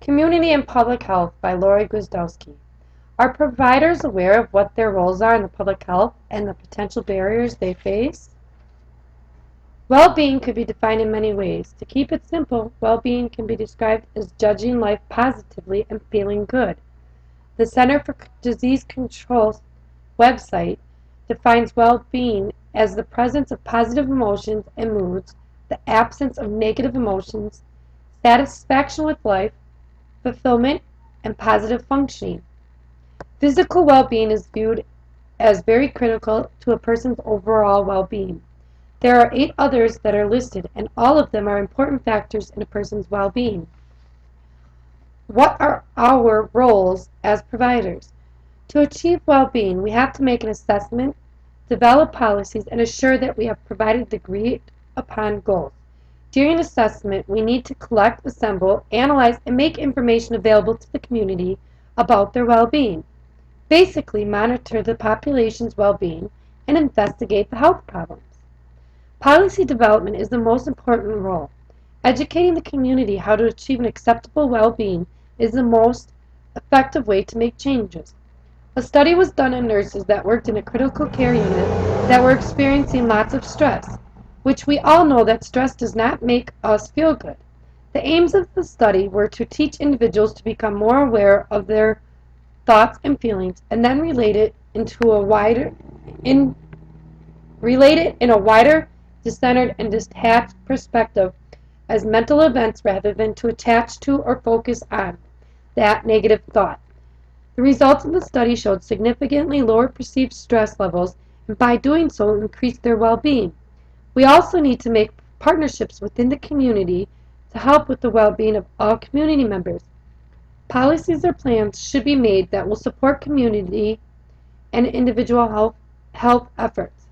Community and Public Health by Lori Gwizdowski. Are providers aware of what their roles are in the public health and the potential barriers they face? Well-being could be defined in many ways. To keep it simple, well-being can be described as judging life positively and feeling good. The Center for Disease Control's website defines well-being as the presence of positive emotions and moods, the absence of negative emotions, satisfaction with life, fulfillment, and positive functioning. Physical well-being is viewed as very critical to a person's overall well-being. There are 8 others that are listed, and all of them are important factors in a person's well-being. What are our roles as providers? To achieve well-being, we have to make an assessment, develop policies, and assure that we have provided the agreed-upon goals. During assessment, we need to collect, assemble, analyze, and make information available to the community about their well-being. Basically, monitor the population's well-being and investigate the health problems. Policy development is the most important role. Educating the community how to achieve an acceptable well-being is the most effective way to make changes. A study was done on nurses that worked in a critical care unit that were experiencing lots of stress, which we all know that stress does not make us feel good. The aims of the study were to teach individuals to become more aware of their thoughts and feelings, and then relate it in a wider, decentered, and detached perspective as mental events rather than to attach to or focus on that negative thought. The results of the study showed significantly lower perceived stress levels, and by doing so increased their well-being. We also need to make partnerships within the community to help with the well-being of all community members. Policies or plans should be made that will support community and individual health efforts.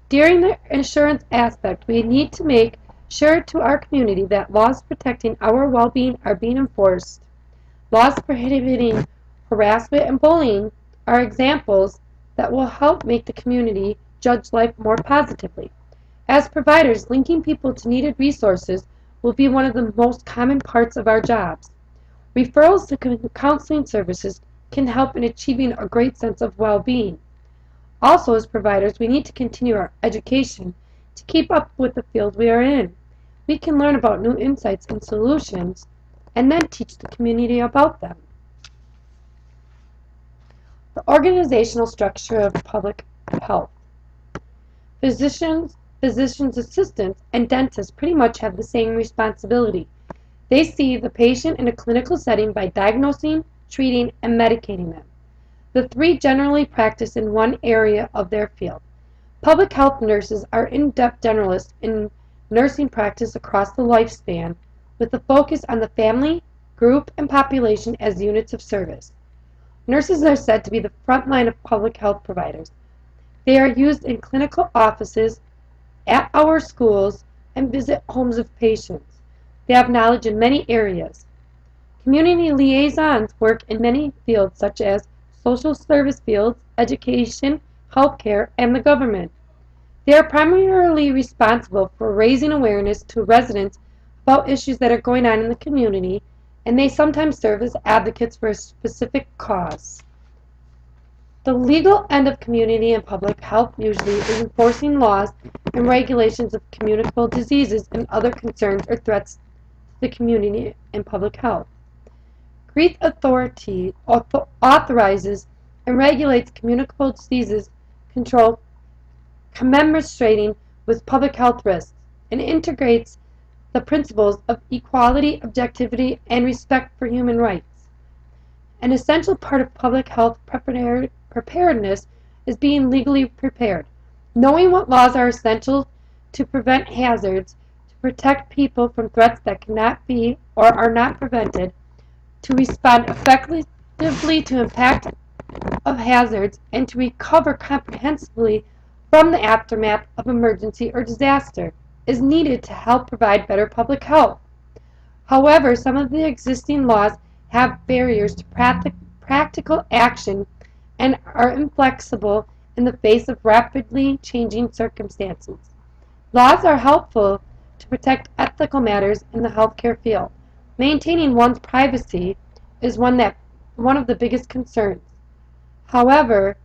During the insurance aspect, we need to make sure to our community that laws protecting our well-being are being enforced. Laws prohibiting harassment and bullying are examples that will help make the community judge life more positively. As providers, linking people to needed resources will be one of the most common parts of our jobs. Referrals to counseling services can help in achieving a great sense of well-being. Also, as providers, we need to continue our education to keep up with the field we are in. We can learn about new insights and solutions and then teach the community about them. The organizational structure of public health. Physicians, assistants, and dentists pretty much have the same responsibility. They see the patient in a clinical setting by diagnosing, treating, and medicating them. The 3 generally practice in one area of their field. Public health nurses are in-depth generalists in nursing practice across the lifespan, with a focus on the family, group, and population as units of service. Nurses are said to be the front line of public health providers. They are used in clinical offices, at our schools, and visit homes of patients. They have knowledge in many areas. Community liaisons work in many fields such as social service fields, education, healthcare, and the government. They are primarily responsible for raising awareness to residents about issues that are going on in the community, and they sometimes serve as advocates for a specific cause. The legal end of community and public health usually is enforcing laws and regulations of communicable diseases and other concerns or threats to the community and public health. Greek authority authorizes and regulates communicable diseases control, commemorating with public health risks, and integrates the principles of equality, objectivity, and respect for human rights. An essential part of public health preparedness is being legally prepared, knowing what laws are essential to prevent hazards, to protect people from threats that cannot be or are not prevented, to respond effectively to impact of hazards, and to recover comprehensively from the aftermath of emergency or disaster is needed to help provide better public health. However, some of the existing laws have barriers to practical action and are inflexible in the face of rapidly changing circumstances. Laws are helpful to protect ethical matters in the healthcare field. Maintaining one's privacy is one of the biggest concerns. However,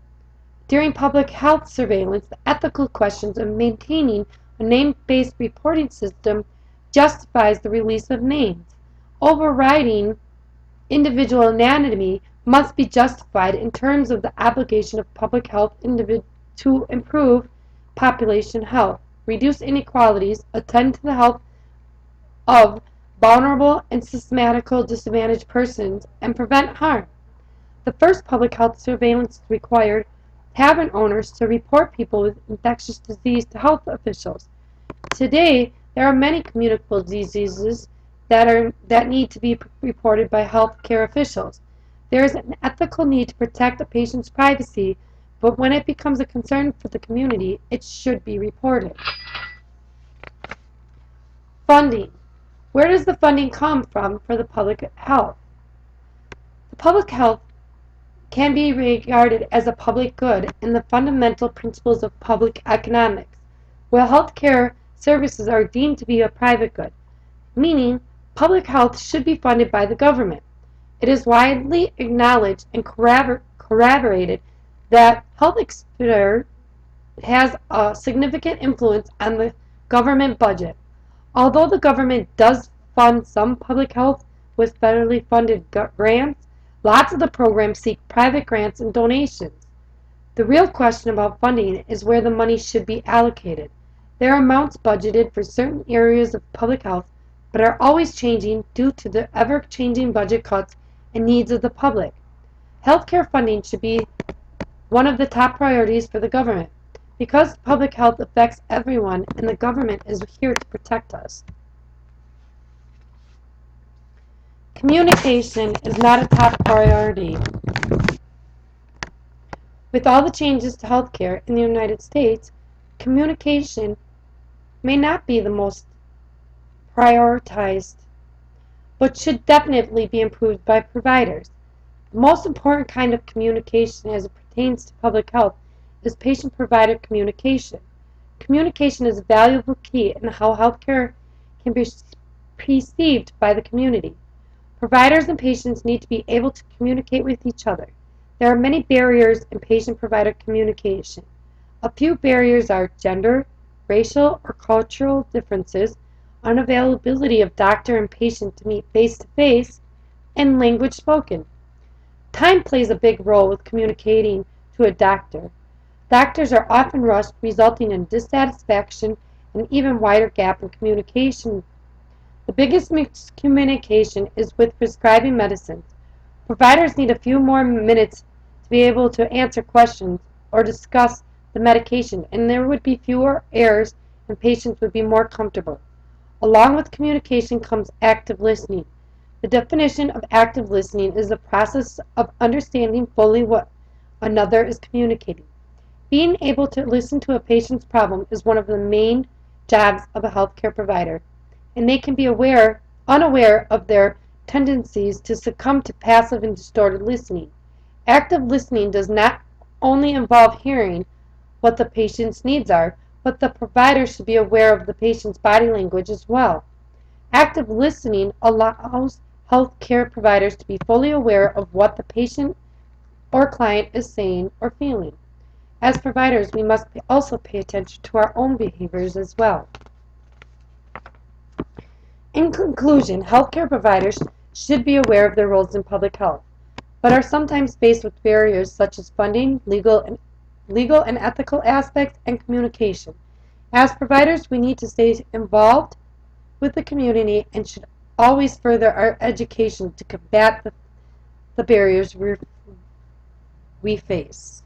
during public health surveillance, the ethical questions of maintaining a name-based reporting system justifies the release of names. Overriding individual anonymity must be justified in terms of the obligation of public health to improve population health, reduce inequalities, attend to the health of vulnerable and systematically disadvantaged persons, and prevent harm. The first public health surveillance required tavern owners to report people with infectious disease to health officials. Today, there are many communicable diseases that need to be reported by health care officials. There is an ethical need to protect a patient's privacy, but when it becomes a concern for the community, it should be reported. Funding. Where does the funding come from for the public health? The public health can be regarded as a public good in the fundamental principles of public economics, while healthcare services are deemed to be a private good, meaning public health should be funded by the government. It is widely acknowledged and corroborated that health expenditure has a significant influence on the government budget. Although the government does fund some public health with federally funded grants, lots of the programs seek private grants and donations. The real question about funding is where the money should be allocated. There are amounts budgeted for certain areas of public health, but are always changing due to the ever-changing budget cuts and needs of the public. Healthcare funding should be one of the top priorities for the government, because public health affects everyone and the government is here to protect us. Communication is not a top priority. With all the changes to healthcare in the United States, communication may not be the most prioritized, but should definitely be improved by providers. The most important kind of communication as it pertains to public health is patient-provider communication. Communication is a valuable key in how healthcare can be perceived by the community. Providers and patients need to be able to communicate with each other. There are many barriers in patient-provider communication. A few barriers are gender, racial or cultural differences, unavailability of doctor and patient to meet face-to-face, and language spoken. Time plays a big role with communicating to a doctor. Doctors are often rushed, resulting in dissatisfaction and even wider gap in communication. The biggest miscommunication is with prescribing medicines. Providers need a few more minutes to be able to answer questions or discuss the medication, and there would be fewer errors and patients would be more comfortable. Along with communication comes active listening. The definition of active listening is the process of understanding fully what another is communicating. Being able to listen to a patient's problem is one of the main jobs of a healthcare provider, and they can be unaware of their tendencies to succumb to passive and distorted listening. Active listening does not only involve hearing what the patient's needs are, but the provider should be aware of the patient's body language as well. Active listening allows healthcare providers to be fully aware of what the patient or client is saying or feeling. As providers, we must also pay attention to our own behaviors as well. In conclusion, healthcare providers should be aware of their roles in public health, but are sometimes faced with barriers such as funding, legal and ethical aspects, and communication. As providers, we need to stay involved with the community and should always further our education to combat the barriers we face.